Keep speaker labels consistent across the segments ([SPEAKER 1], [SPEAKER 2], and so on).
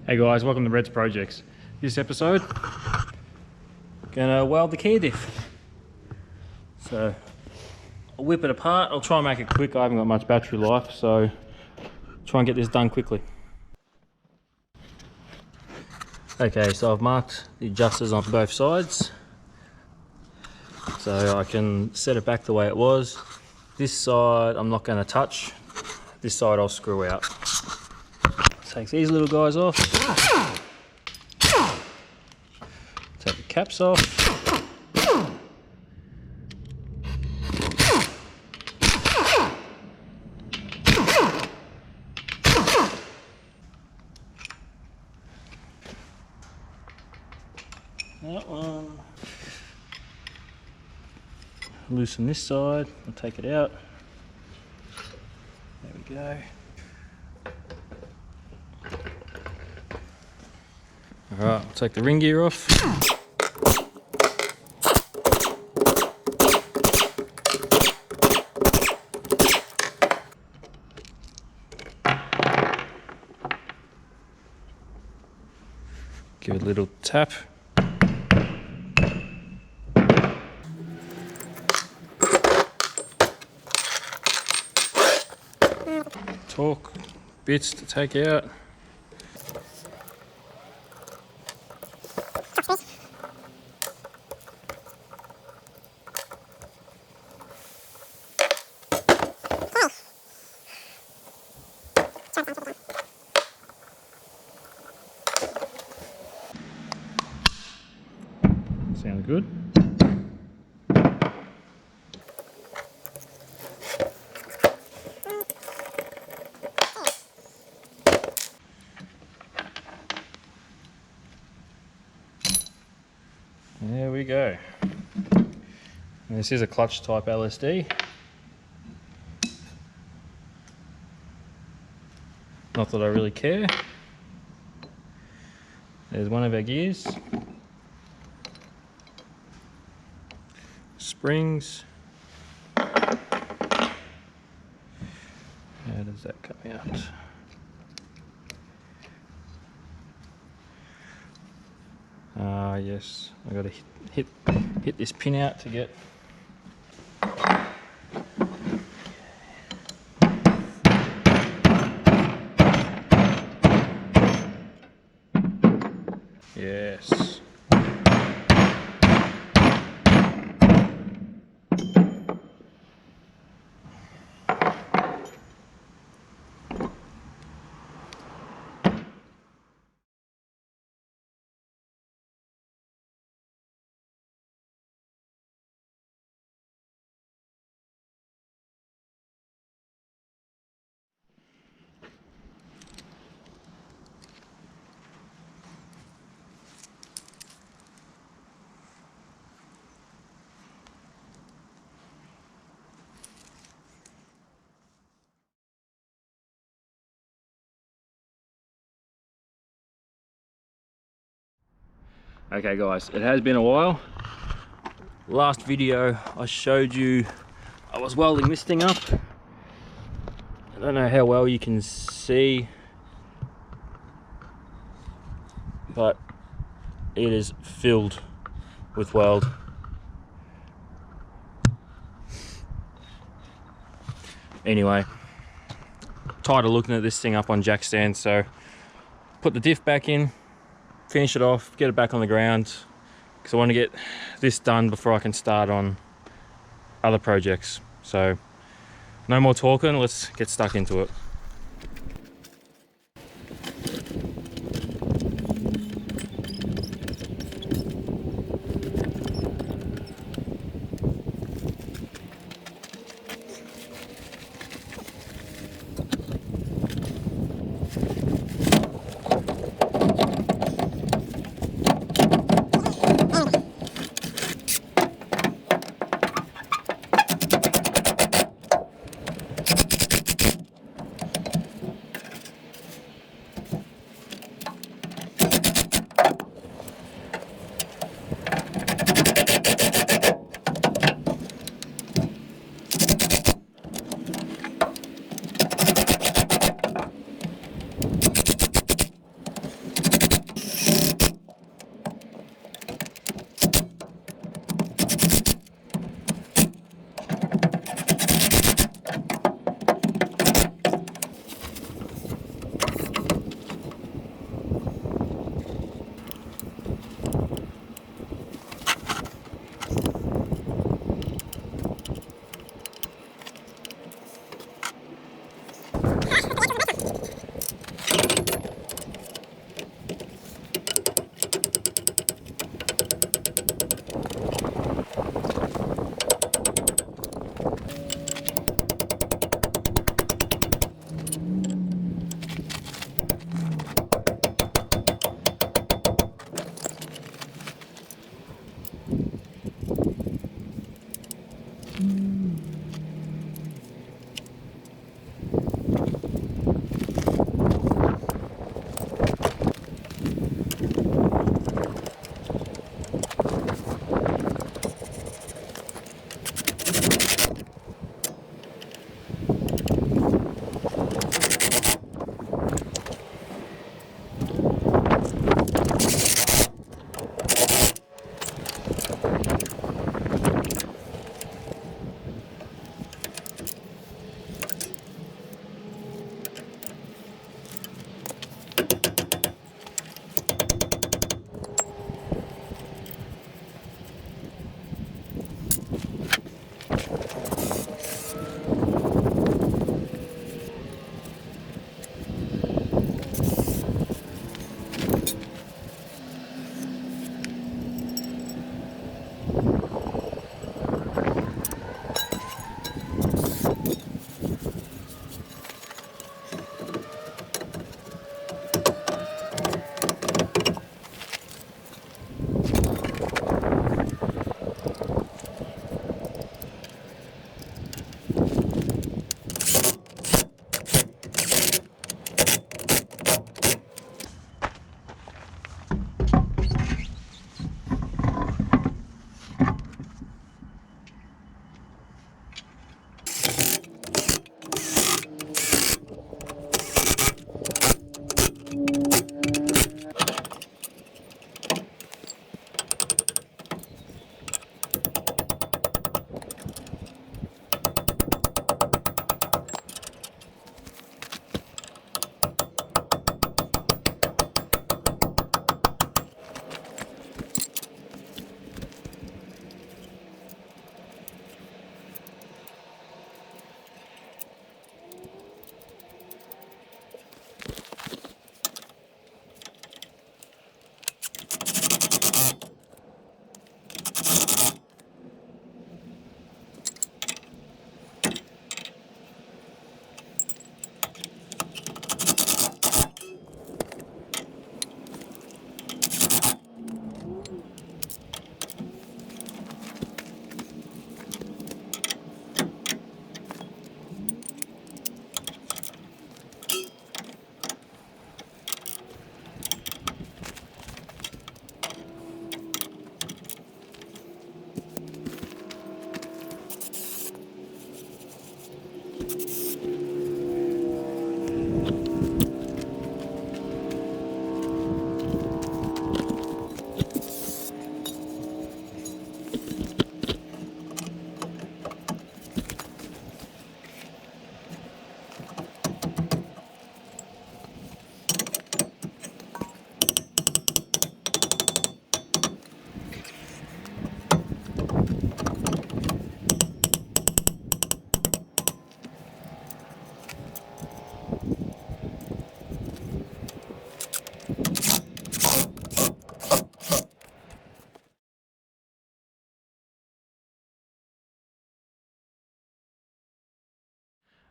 [SPEAKER 1] Hey guys, welcome to Red's Projects. This episode, gonna weld the key diff. So I'll whip it apart. I'll try and make it quick. I haven't got much battery life, so try and get this done quickly. Okay, so I've marked the adjusters on both sides, so I can set it back the way it was. This side I'm not going to touch. This side I'll screw out. Take these little guys off. Take the caps off. That one. Loosen this side. I'll take it out. There we go. Alright, I'll take the ring gear off. Give it a little tap. Torque bits to take out. Sounds good. There we go. And this is a clutch type LSD. Not that I really care. There's one of our gears. Springs. How does that come out? Yes, I got to hit this pin out to get. Yes. Okay guys, it has been a while. Last video I showed you I was welding this thing up. I don't know how well you can see, but it is filled with weld. Anyway, tired of looking at this thing up on jack stands, so put the diff back in, finish it off, get it back on the ground, because I want to get this done before I can start on other projects. So no more talking, let's get stuck into it.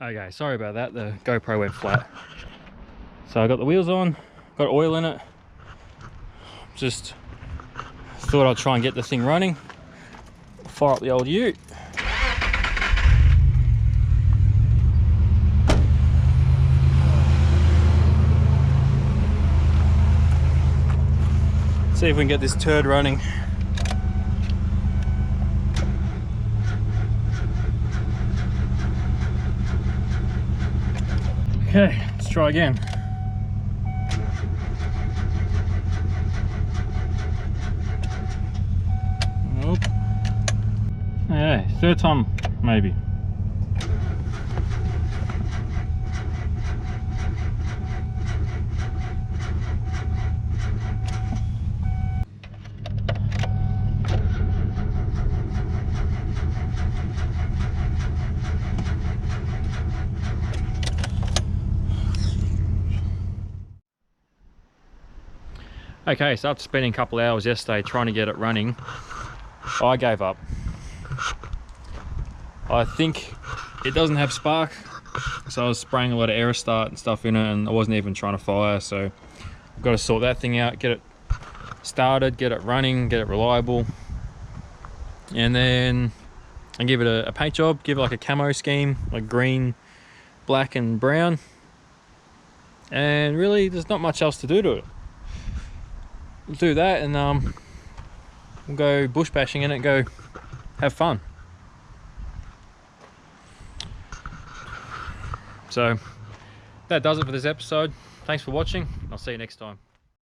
[SPEAKER 1] Okay, sorry about that, the GoPro went flat. So I got the wheels on, got oil in it. Just thought I'd try and get the thing running. Fire up the old ute. See if we can get this turd running. Okay, let's try again. Nope. Yeah, third time maybe. Okay, so after spending a couple hours yesterday trying to get it running, I gave up. I think it doesn't have spark, so I was spraying a lot of Aerostart and stuff in it, and I wasn't even trying to fire, so I've got to sort that thing out, get it started, get it running, get it reliable, and then I give it a paint job, give it like a camo scheme, like green, black and brown, and really there's not much else to do to it. We'll do that, and we'll go bush bashing in it and go have fun. So that does it for this episode. Thanks for watching. I'll see you next time.